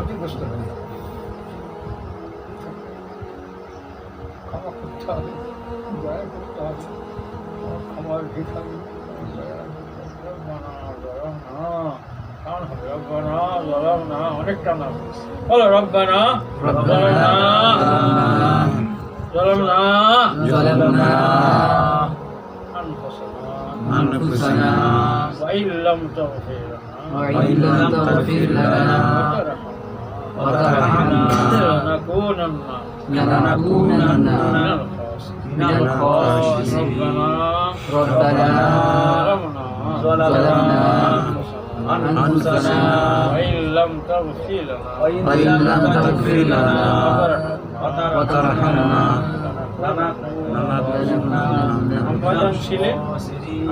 ক্ষতিগ্রস্ত হয়ে যাবে। ক্ষমা করতে হবে, দয়া করতে হবে, ক্ষমার ভিখারি অনেক টানা বলো রব্বানা ظلمنا أنفسنا وإن لم تغفر لنا وترحمنا لنكونن من الخاسرين. ربنا ظلمنا أنفسنا وإن لم تغفر لنا وترحمنا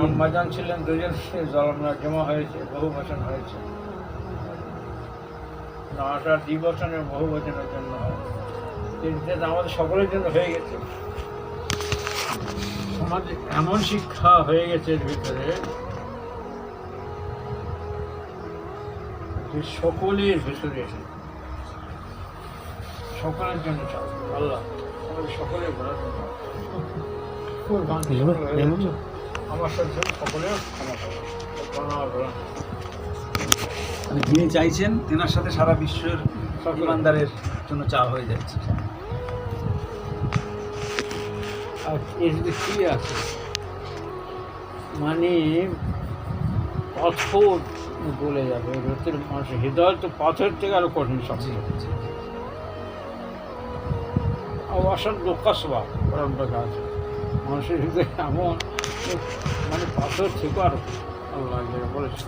আম্মাজান ছিলেন দুজন, জলমনা জমা হয়েছে, বহু বচন হয়েছে। 9টা দ্বিবচনের বহু বচনের জন্য হয়, কিন্তু আমাদের সকলের জন্য হয়ে গেছে। আমাদের এমন শিক্ষা হয়ে গেছে এর ভিতরে যে সকলের ভিতরে সকলের জন্য চাও আল্লাহ আমাদের সকলের বলার জন্য আমার সাথে সকলের ক্ষমা করো। যিনি চাইছেন তেনার সাথে সারা বিশ্বের ইমানদারের জন্য চাওয়া হয়ে যাচ্ছে। আর এর যে কী আছে মানে পাথর বলে যাবে রোতের মানুষের হৃদয় তো পাথর থেকে আরো কঠিন শব্দ। অসাধ্য কসবা পরম্পরা আছে মানুষের হৃদয় এমন মানে পাথর থেকে আরো আল্লাহ বলেছে।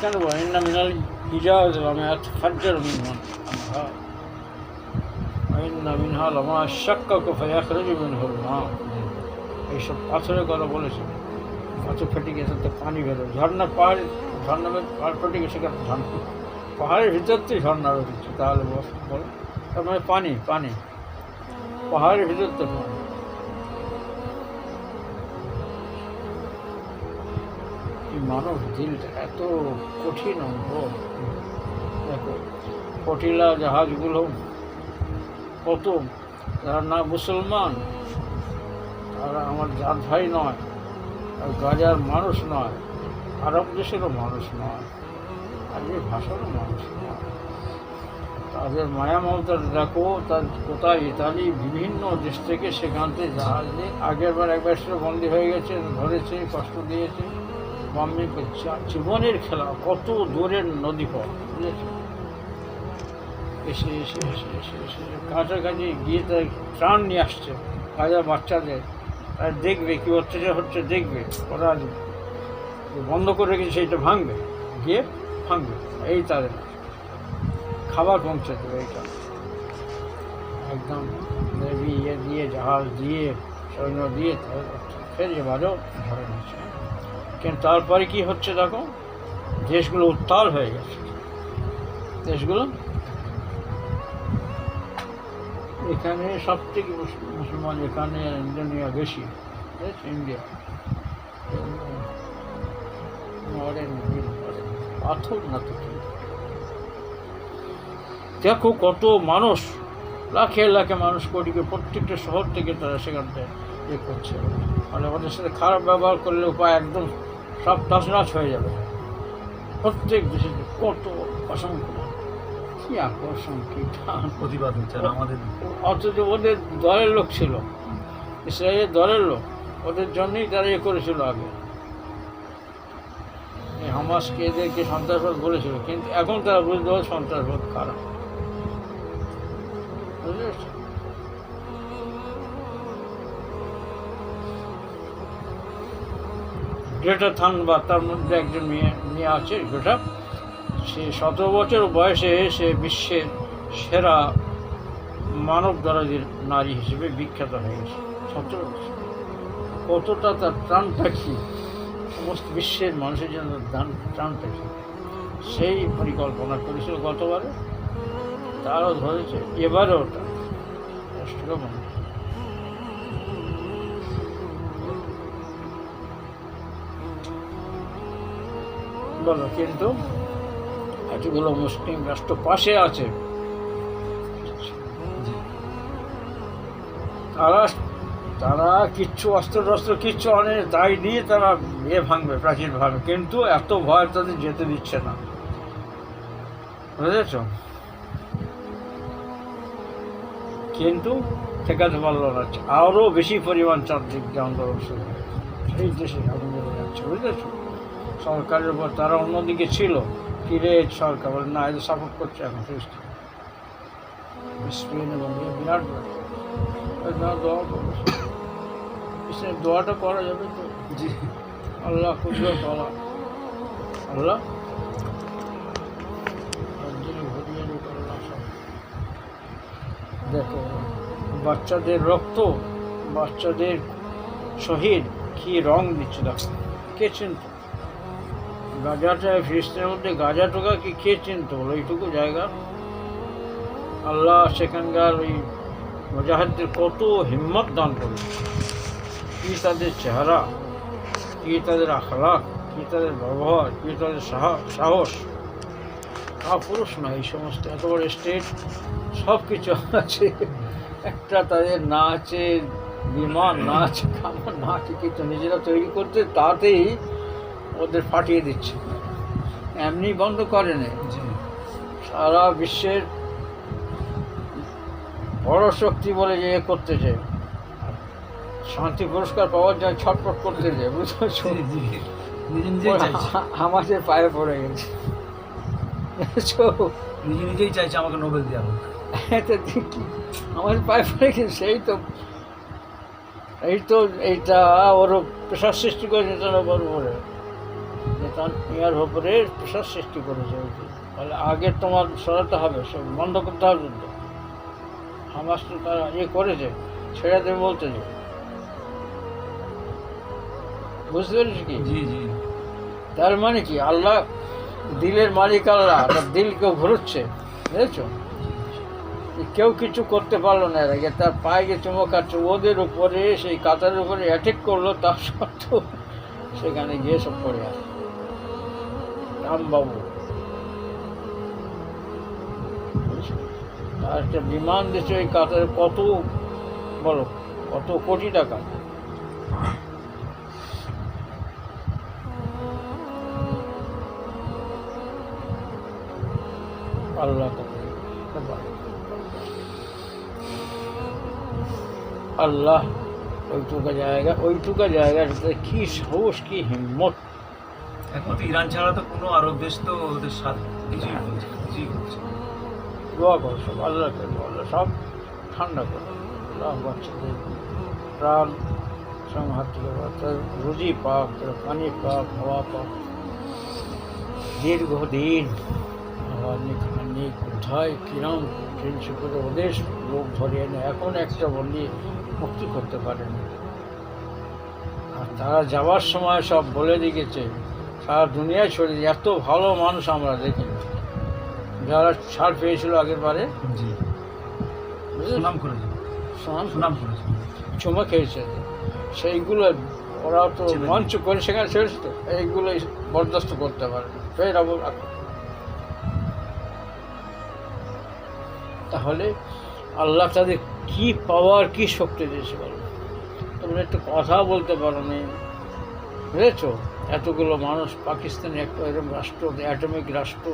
কেন বলেন না মিনাল হিজাজ আমি ফাজ্জার মিনহুন আনহার মিনহা লামা শাক্কাকু ফায়াখরুজু মিনহুল মা। এইসব পাথরের কথা বলেছে, পাথর ফেটে গেছে তো পানি বেরোয়, ঝর্ণা পাহাড় ফেটে গেছে কেন পাহাড়ের ভিতর থেকে ঝর্ণা বেরোচ্ছে, তাহলে বলো তার মানে পানি পাহাড়ের ভিতর তো পানি। মানব দিলটা এত কঠিন অঙ্গ। দেখো কটিলা জাহাজগুলো কত, যারা না মুসলমান তারা আমার জাত ভাই নয়, আর গাজার মানুষ নয়, আরব দেশেরও মানুষ নয়, আরবি ভাষারও মানুষ নয়, তাদের মায়া মমতার দেখো তার কোথায় ইতালি বিভিন্ন দেশ থেকে সেখান থেকে জাহাজে আগেরবার একবার সে বন্দী হয়ে গেছে, ধরেছে, কষ্ট দিয়েছে, বাম্মি জীবনের খেলা, কত দূরের নদী পথ বুঝেছে, এসে এসে এসে এসে এসে কাছাকাছি গিয়ে তার ত্রাণ নিয়ে আসছে গাজার বাচ্চাদের। আর দেখবে কী অত্যাচার হচ্ছে, দেখবে ওরা বন্ধ করে রেখেছে সেইটা ভাঙবে, গিয়ে ভাঙবে, এই তাদের খাবার পৌঁছে দেবে। এইটা একদম নেভি দিয়ে জাহাজ দিয়ে সৈন্য দিয়ে ফের এবারেও ধরে নিচ্ছে। কিন্তু তারপরে কি হচ্ছে দেখো, দেশগুলো উত্তাল হয়ে গেছে, দেশগুলো এখানে সব থেকে মুসলমান এখানে ইন্ডিয়া বেশি, ইন্ডিয়া পাথর না তো দেখো কত মানুষ, লাখে লাখে মানুষ, কোটিকে প্রত্যেকটা শহর থেকে তারা সেখান থেকে ইয়ে করছে। মানে ওদের সাথে খারাপ ব্যবহার করলে উপায় একদম সব তছনছ হয়ে যাবে। প্রত্যেক দেশে কত অসংখ্য, কী আকর্ষণ, কী টান, প্রতিবাদ হচ্ছে আমাদের। অথচ ওদের দলের লোক ছিল, ইসরায়েলের দলের লোক, ওদের জন্যই তারা ইয়ে করেছিল আগে, হামাসকে এদেরকে সন্ত্রাসবাদ বলেছিল, কিন্তু এখন তারা বুঝতে পারে সন্ত্রাসবাদ খারাপ। গ্রেটা থানবার্গ, তার মধ্যে একজন মেয়ে আছে গ্রেটা, সে 17 বছর বয়সে সে বিশ্বের সেরা মানব দরদের নারী হিসেবে বিখ্যাত হয়ে গেছে। 17 বছর, কতটা তার প্রাণটা কি, সমস্ত বিশ্বের মানুষের জন্য প্রাণটা কি, সেই পরিকল্পনা করেছিল গতবারে, তারও ধরেছে, এবারেও ওটা বলো। কিন্তু এতগুলো মুসলিম রাষ্ট্র পাশে আছে, তারা তারা কিচ্ছু অস্ত্র কিচ্ছু আনে, তাই দিয়ে তারা ভাঙবে, প্রাচীর ভাঙবে, কিন্তু এত ভয় তাদের যেতে দিচ্ছে না, বুঝেছ? কিন্তু ঠেকাতে পারলো না, আরও বেশি পরিমাণ চারদিক দিয়ে আন্দোলন শুরু হয়, সেই দেশে আন্দোলন যাচ্ছে, বুঝেছ? সরকারের উপর তারা অন্যদিকে ছিল, ফিরে সরকার বলে না, এদের সাপোর্ট করছে এখন সৃষ্টি স্পেন এবং বিরাট দোয়া করছে, দোয়াটা করা যাবে তো? জি আল্লাহ খুঁজবে করা, আল্লাহ দেখো বাচ্চাদের রক্ত, বাচ্চাদের শহীদ কি রং দিচ্ছে দেখো, কে চিনত? গাজাটা ফিলিস্তিনের মধ্যে গাজা টোকা কি কে চিনত বলো? এইটুকু জায়গা আল্লাহ সেখানকার ওই মুজাহিদদের কত হিম্মত দান করে, কি তাদের চেহারা, কি তাদের আখলাক, কি তাদের ব্যবহার, কি তাদের সাহস, পুরুষ না, এই সমস্ত এত বড় স্টেট সব কিছু আছে, একটা তাদের না আছে বিমান, না আছে খাবার, না আছে কিছু, নিজেরা তৈরি করতে তাতেই ওদের ফাটিয়ে দিচ্ছে, এমনি বন্ধ করে নেই। সারা বিশ্বের বড় শক্তি বলে যে এ করতেছে, শান্তি পুরস্কার পাওয়ার যায় ছটফট করতে যায়, বুঝতে আমাদের পায়ে পড়ে গেছে, নিজেই চাইছে আমাকে নোবেল দেওয়া হোক, আমাদের পায়ে পড়ে গেছে, এইটা ওরও প্রেশার সৃষ্টি করেছে নেতার উপরে, নেতার উপরে প্রেশার সৃষ্টি করেছে, তাহলে আগে তোমার সরাতে হবে, সব বন্ধ করতে হবে যুদ্ধ, হামাস তো তারা করেছে, ছেড়ে দেবে বলতে যে, বুঝতে পেরেছি কি? জি জি, তার মানে কি আল্লাহ দিলের মালিক, আল্লাহ তার দিল কেউ ঘুরুচ্ছে, বুঝেছ? কেউ কিছু করতে পারলো না এর আগে, তার পায়ে গিয়ে চুমো খাচ্ছে, ওদের উপরে সেই কাতারের উপরে অ্যাটাক করলো, তার সত্ত্বেও সেখানে গিয়ে সব পড়ে আসে রামবাবু, আর একটা বিমান দিচ্ছে ওই কাতারে, কত বলো, কত কোটি টাকা, আল্লাহ আল্লাহ ওইটুকু জায়গা কি সাহস, কি হিম্মত, একমাত্র ইরান ছাড়া তো কোনো আরব দেশ তো ওদের সাথে কিছুই করছে। দোয়া করো সব আল্লাহকে, আল্লাহ সব ঠান্ডা করো, আল্লাহ বাচ্চাদের প্রাণ সংহার থেকে বাচ্চার রুজি পাক, পানি পাক, হাওয়া পাক, দীর্ঘদিন খানি কোথায় কিরম ট্রেনশি করে ওদের লোক ধরিয়ে এনে এখন একটা বন্দি মুক্তি করতে পারেনি, আর তারা যাওয়ার সময় সব বলে দিয়েছে, সারা দুনিয়ায় ছড়িয়ে, এত ভালো মানুষ আমরা দেখিনি, যারা ছাড় পেয়েছিল আগের বারে, সুনাম করেছে, চুমা খেয়েছে, সেইগুলো ওরা তো মঞ্চ করে সেখানে ছেড়েছে, তো এইগুলো বরদাস্ত করতে পারে, ফের আবার তাহলে আল্লাহ তাদের কি পাওয়ার, কি শক্তি দিয়েছে বলো? তোমরা একটু কথা বলতে পারো নি, বুঝেছ? এতগুলো মানুষ, পাকিস্তানি একটা এরকম রাষ্ট্র, অ্যাটমিক রাষ্ট্র,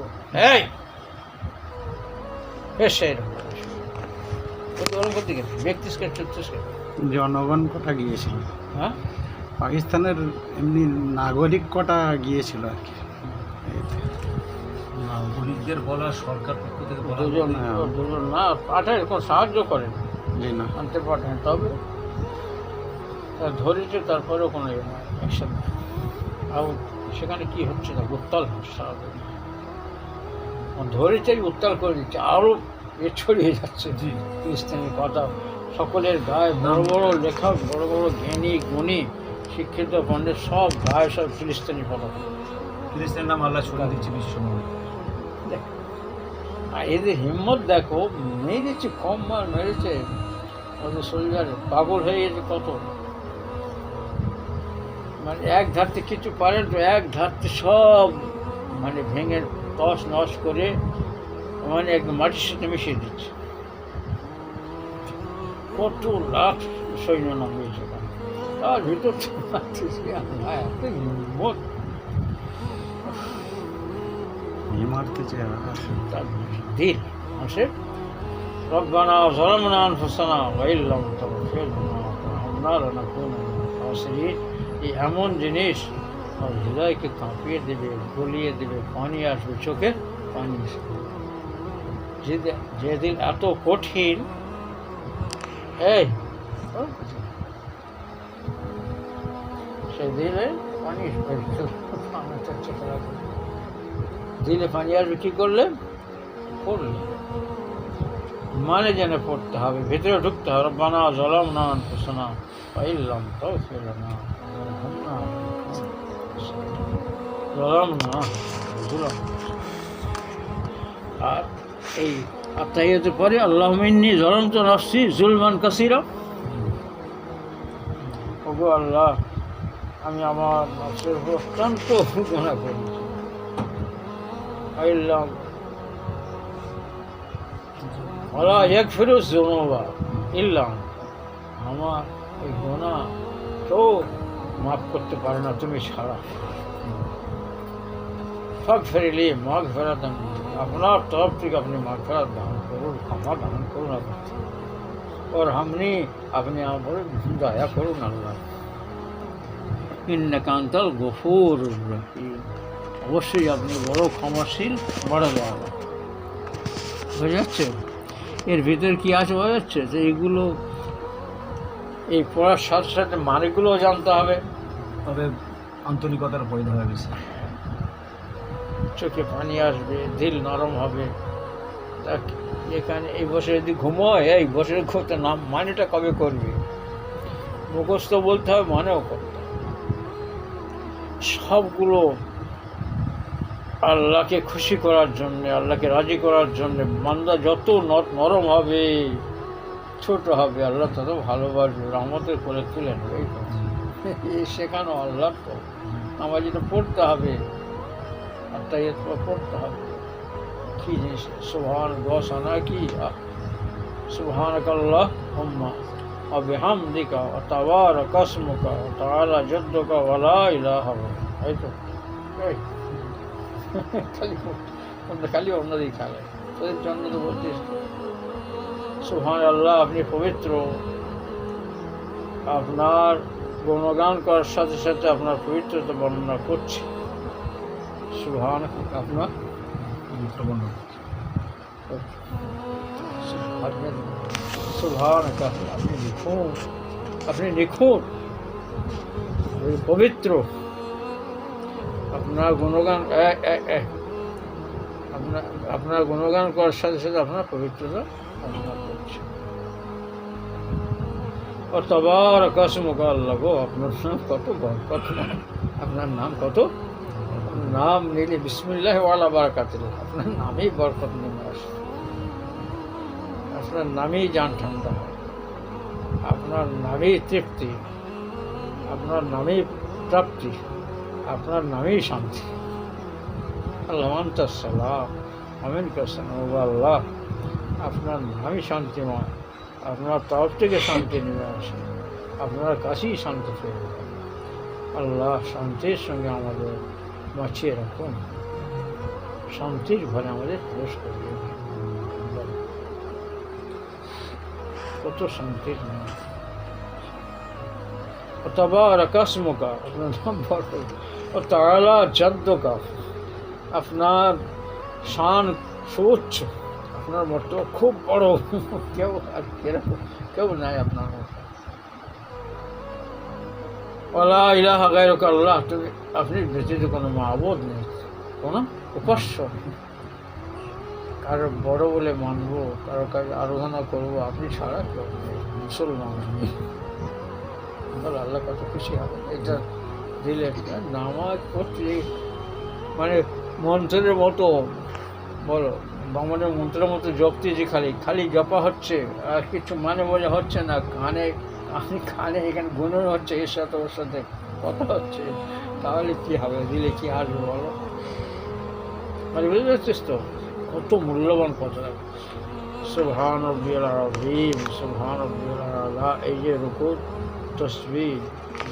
জনগণ কটা গিয়েছিল, হ্যাঁ পাকিস্তানের এমনি নাগরিক কটা গিয়েছিল আর কি, নাগরিকদের বলা সরকার পক্ষ থেকে বলা, দুজন না পাঠায়, কোনো সাহায্য করেন না আনতে পাঠায়, তবে ধরেছে, তারপরেও কোনো অ্যাকশন, আর সেখানে কি হচ্ছে না, উত্তাল হচ্ছে সারাদিন, ধরেছে উত্তাল করে দিচ্ছে, আরও ছড়িয়ে যাচ্ছে ফিলিস্তিনি কথা, সকলের গায়ে বড় বড় লেখক, বড় বড় জ্ঞানী গুণী শিক্ষিত পণ্ডিত সব গায়ে সব ফিলিস্তিনি পতাকা, ফিলিস্তিনের নাম আল্লাহ ছড়িয়ে দিচ্ছে বিশ্বময়। আর এদের হিম্মত দেখো, মেরে দিচ্ছে, কম মার মেরেছে, ওদের শরীরে পাগল হয়ে গেছে কত, মানে এক ধারতে কিছু পারেন তো, এক ধারতে সব মানে ভেঙে তস নস করে মানে একদম মাটির সাথে মিশিয়ে দিচ্ছে। কত লাখ সৈন্য নামিয়েছে তার ভিতর মারতে চেয়ে তার দিল মানুষের রব্বানা যালামনা আনফুসানা ওয়া ইল্লাম তাগফির লানা ওয়া তারহামনা লানাকুনা মিনাল খাসিরিন। এই এমন জিনিস আর হৃদয়কে কাঁপিয়ে দেবে, গলিয়ে দেবে, পানি আসবে, চোখে পানি আসবে। যে দিল এত কঠিন, এই সে দিলে পানি দিলে পানি আসবে কি করলে? পড়লে মানে যেন পড়তে হবে, ভেতরে ঢুকতে হবে। রব্বানা যালামনা আনফুসানা ওয়া ইল্লাম তাগফির লানা ওয়া তারহামনা আর এই আত্মাহিয়াতে পরে আল্লাহুম্মা ইন্নী যালামতু নাফসি যুলমান কাসীরা। ওগো আল্লাহ, আমি আমার নফসের উপর অত্যন্ত গুনাহ করেছি। আল্লাহ ওয়ালা ইয়াগফিরু যুনুবা ইল্লা আনতা। আমার এই গুনাহ কেউ মাফ করতে পারে না তুমি ছাড়া। ফাগফিরলি মাগফিরাতান, আপনার তরফ থেকে আপনি মাগফিরাত দান করুন, ক্ষমা দান করুন আর হামনি, আপনি আমার দয়া করুন আল্লাহ। ইন্নাকা আনতাল গফুরুর রহিম, অবশ্যই আপনি বড় ক্ষমাশীল, বড় দয়ালু। বোঝা যাচ্ছে এর ভিতরে কি আছে? বোঝা যাচ্ছে যে এইগুলো এই পড়ার সাথে সাথে মানেগুলোও জানতে হবে। তবে আন্তরিকতার পরিধি হবে বেশি, চোখে পানি আসবে, দিল নরম হবে। তা এখানে এই বছর যদি ঘুমোয়, এই বছর ঘুরতে নাম মানেটা কবে করবে? মুখস্থ বলতে হবে, মানেও করতে হবে। সবগুলো আল্লাহকে খুশি করার জন্যে, আল্লাহকে রাজি করার জন্যে। বান্দা যত নরম হবে, ছোট হবে, আল্লাহ তত ভালোবাসবে, রহমতের করে তুলে নেবে। এই শেখানো আল্লাহর তো। আমার যেটা পড়তে হবে, আর তাই পড়তে হবে। কী জিনিস? সুবহান 10 আনা কি? সুবহানাকাল্লাহুম্মা ওয়া বিহামদিকা ওয়া তাবারাকা ইসমুকা ওয়া তাআলা জাদ্দুকা ওয়া লা ইলাহা ইল্লা। এই তো খালি অন্যদিকে খেলে, তোদের জন্য তো বলছিস। সুবহান আল্লাহ, আপনি পবিত্র। আপনার গুণগান করার সাথে সাথে আপনার পবিত্রতা বর্ণনা করছি। সুবহান, আপনার পবিত্র বর্ণনা। সুবহান, আপনি লিখুন, আপনি লিখুন পবিত্র। আপনার গুণগান আপনার গুণগান করার সাথে সাথে আপনার পবিত্রতা বর্ণনা করছে। ও তাবারাকা ইসমুকা, আল্লাহ গো, আপনার নাম কত বরকত, আপনার নাম কত। নাম নিলে বিসমিল্লাহি ওয়া আলা বারাকাতিল্লাহ, আপনার নামেই বরকত নেমে আসে, আপনার নামেই জান ঠান্ডা হয়, আপনার নামেই তৃপ্তি, আপনার নামেই প্রাপ্তি, আপনার নামেই শান্তি। আল্লাহ আনতা সালাম আমিনকা সালাম। আল্লাহ, আপনার নামই শান্তিময়, আপনার তরফ থেকে শান্তি নেমে আসে, আপনার কাছেই শান্তি পেয়ে যায়। আল্লাহ, শান্তির সঙ্গে আমাদের বাঁচিয়ে রাখুন, শান্তির ঘরে আমাদের প্রবেশ করিয়ে। কত শান্তির নাম। তাবারাকা ইসমুকা, আপনার নাম বড়। ও তাআলা জাদ্দুকা, আপনার শান সুউচ্চ, আপনার মতো খুব বড়, কেউ আর কেউ নাই আপনার মতো। ওয়ালা ইলাহা গায়রুকা, আল্লাহ, তুমি আপনি ব্যতীত কোনো মাবুদ নেই, কোনো উপাস্য নেই। কারো বড় বলে মানবো, কারো কাছে আরাধনা করবো, আপনি ছাড়া কেউ নেই, মুসলমান নেই। আল্লাহ কত খুশি হবে এটা দিলে। নামাজ পড়তে মানে মন্ত্রের মতো, বলো বামনের মন্ত্রের মতো জপতে, যে খালি জপা হচ্ছে আর কিছু মানে বোঝা হচ্ছে না। কানে এখানে গুণন হচ্ছে, এর সাথে ওর সাথে কথা হচ্ছে, তাহলে কী হবে? দিলে কি আসবে বলো? মানে বুঝতে পারছিস তো কত মূল্যবান কথা। সুবহান রব্বিয়াল আযীম, সুবহান রব্বিয়াল আলা, এই যে রুকু তাসবিহ,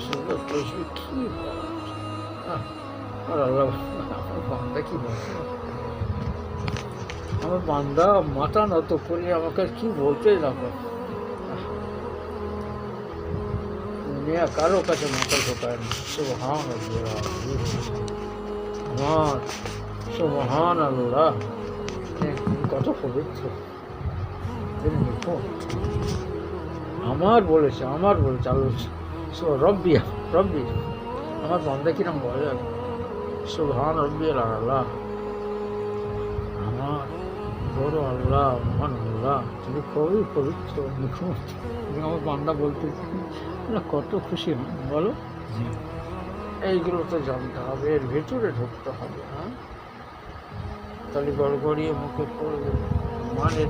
সুন্দর তাসবিহ কি আর আল্লাহ, আমার বান্দা কি বলছে, আমার বান্দা মাথা নত করে আমাকে কি বলতে দেখো, দুনিয়া কারো কাছে মাথা ঢোকায় না। সুবহান রব্বিয়াল আযীম, আমার সুবহান আল্লাহ, কত পবিত্র, আমার বলেছে আল্লাহ রব্বি রব্বি, আমার বান্দা কিরম বলে সুবহান রব্বিয়াল আলা, আমার বড় আল্লাহ, মহান আল্লাহ, তুমি খুবই পবিত্র নিখুঁত, আমার বান্দা বলতে কত খুশি বলো। এইগুলো তো জানতে হবে, এর ভেতরে ঢুকতে হবে। হ্যাঁ, তাহলে গড়গড়িয়ে মুখে পড়বে, মানে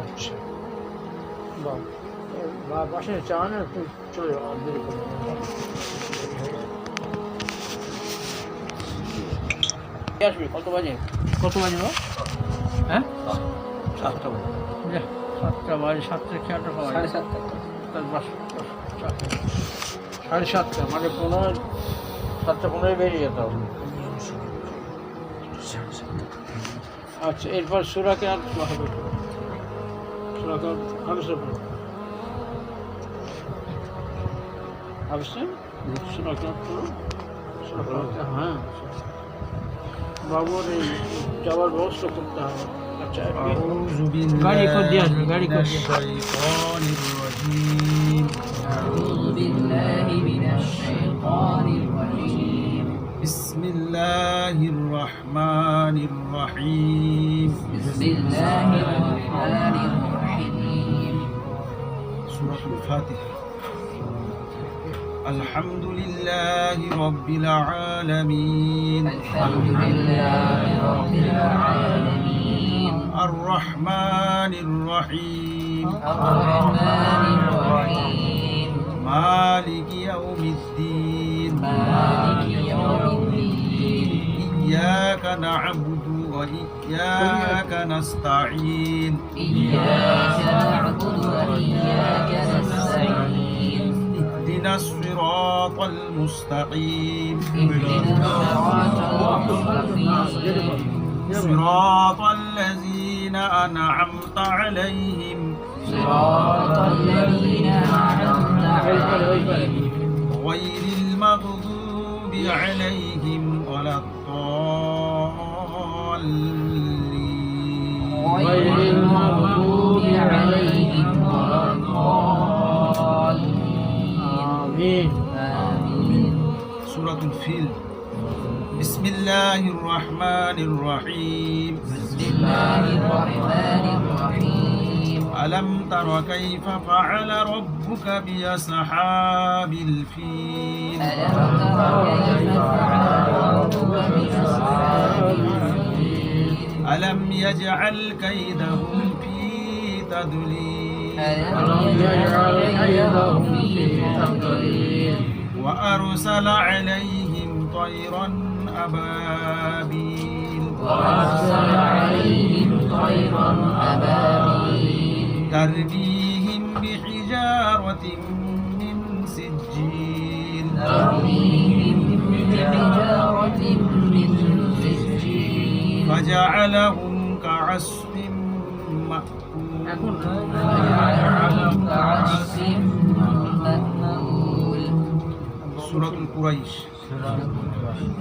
আচ্ছা বা বাসে চা না, তুই চলে যাও, দেরি করে আসবি। কত বাজে বা? হ্যাঁ, 7টা বাজে। 7টা বাজে, 7টা খেয়ালটা পাওয়া যায়, 7:30, তার বাস 7:30, মানে 7:15 বেরিয়ে যেতে হবে। আচ্ছা, এরপর সূরাকে আর হবে, সূরাকে হাফেজ সূরাকে, হ্যাঁ বাবুর এই যাওয়ার ব্যবস্থা করতে হবে। আচ্ছা, গাড়ি করে দিয়ে আসবে, গাড়ি করে দিয়ে আসবে। بسم الله الرحمن الرحيم. بسم الله الرحمن الرحيم. سورة الفاتحة. الحمد لله رب العالمين. الحمد لله رب العالمين. الرحمن الرحيم. الرحمن الرحيم. مالك يوم الدين. مالك يوم الدين. إياك نعبد وإياك نستعين. إياك نعبد وإياك نستعين. اهدنا الصراط المستقيم. اهدنا الصراط المستقيم. صراط الذين أنعمت عليهم صراط الذين أنعمت عليهم غير المغضوب عليهم ولا الضالين. غير المغضوب عليهم ولا الضالين. آمين. آمين. سورة الفيل. بسم الله الرحمن الرحيم. بسم الله الرحمن الرحيم. ألم تر كيف فعل ربك بأصحاب الفيل. ألم تر كيف فعل ربك بأصحاب الفيل. ألم يجعل كيدهم في تضليل. ألم يجعل كيدهم في تضليل. وأرسل عليهم طيرا أبابيل. وأرسل عليهم طيرا أبابيل. ترميهم بحجارة من سجيل. ترميهم بحجارة من سجيل. فجعلهم كعصف مأكول. فجعلهم كعصف مأكول. سورة القريش.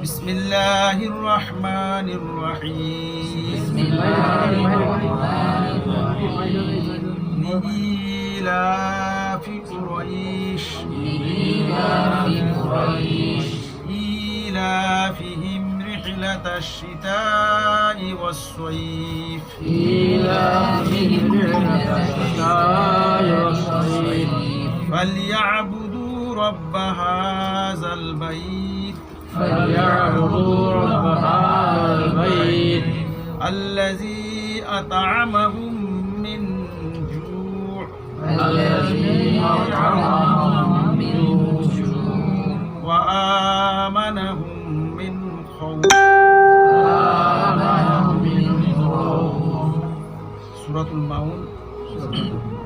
بسم الله الرحمن الرحيم. بسم الله الرحمن الرحيم. لإيلاف قريش. لإيلاف قريش. إيلافهم رحلة الشتاء والصيف. إيلافهم رحلة الشتاء والصيف. فليعبدوا رب هذا البيت. فليعبدوا رب هذا البيت الذي أطعمهم من جوع. الذي أطعمهم من جوع وآمنهم من خوف. وآمنهم সূরাতুল মাউন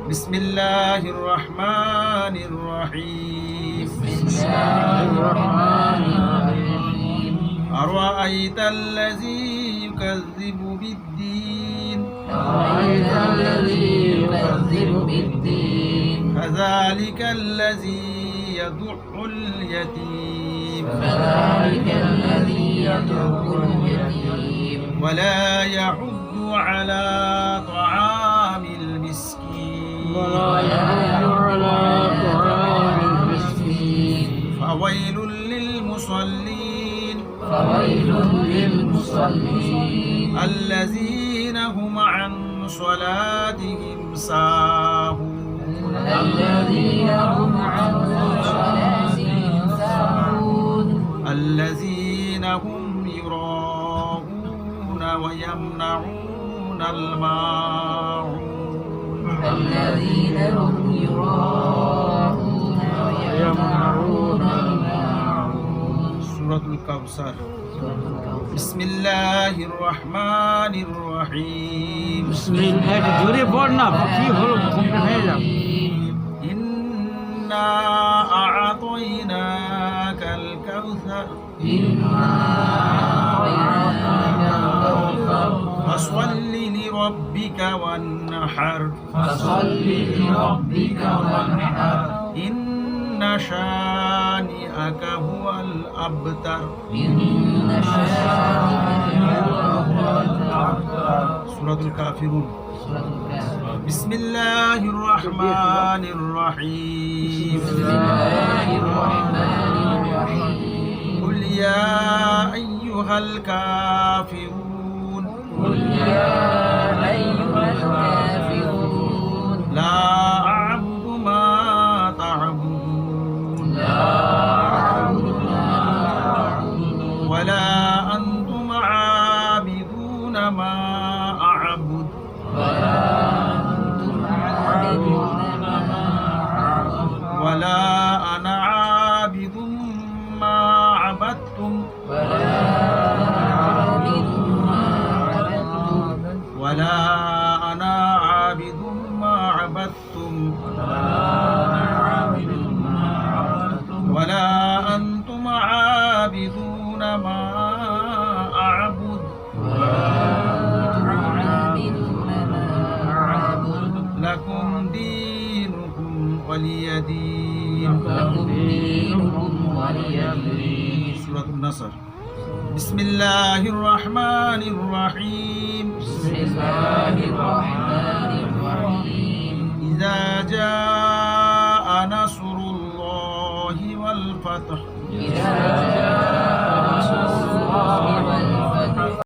বিসমিল্লাহির রহমানির রহিম Bismillahirrahmanirrahim. আরাআইতাল্লাযী ইউকাযযিবু বিদ্দীন أرأيت الذي يكذب بالدين فذلك الذي يدع اليتيم فذلك الذي يدعو اليتيم ولا يحض على طعام المسكين ولا يحض على طعام المسكين فويل للمصلين فويل للمصلين الذين هم عن صلاتهم ساهون الذين هم عن صلاتهم ساهون الذين هم يراءون ويمنعون الماعون الذين هم يراءون ويمنعون الماعون سورة الكوثر بسم الله الرحمن الرحيم বিসমিল্লাহ জোরে পড় না কি হলো ঘুমটা হয়ে যাও إنا أعطيناك الكوثر إنا أعطيناك الكوثر فصل لربك وانحر فصل لربك وانحر إن شانئك هو الأبتر إن شانئك هو الأبتر سورة الكافرون سورة الكافرون بسم الله الرحمن الرحيم بسم الله الرحمن الرحيم قل يا أيها الكافرون قل يا أيها الكافرون لا أعبد ما تعبدون لا أعبد ما تعبدون ولا أنتم عابدون ما أعبد ولا أنتم عابدون ما أعبد ولا أنا عابد ما عبدتم ولا عابد ما عبدتم ولا أنا عابد ما عبدتم ولا أنتم عابدون ما أعبد لكم دينكم ولي دين لكم دينكم ولي دين سورة النصر بسم الله الرحمن الرحيم بسم الله الرحمن الرحيم إذا جاء نصر الله والفتح إذا جاء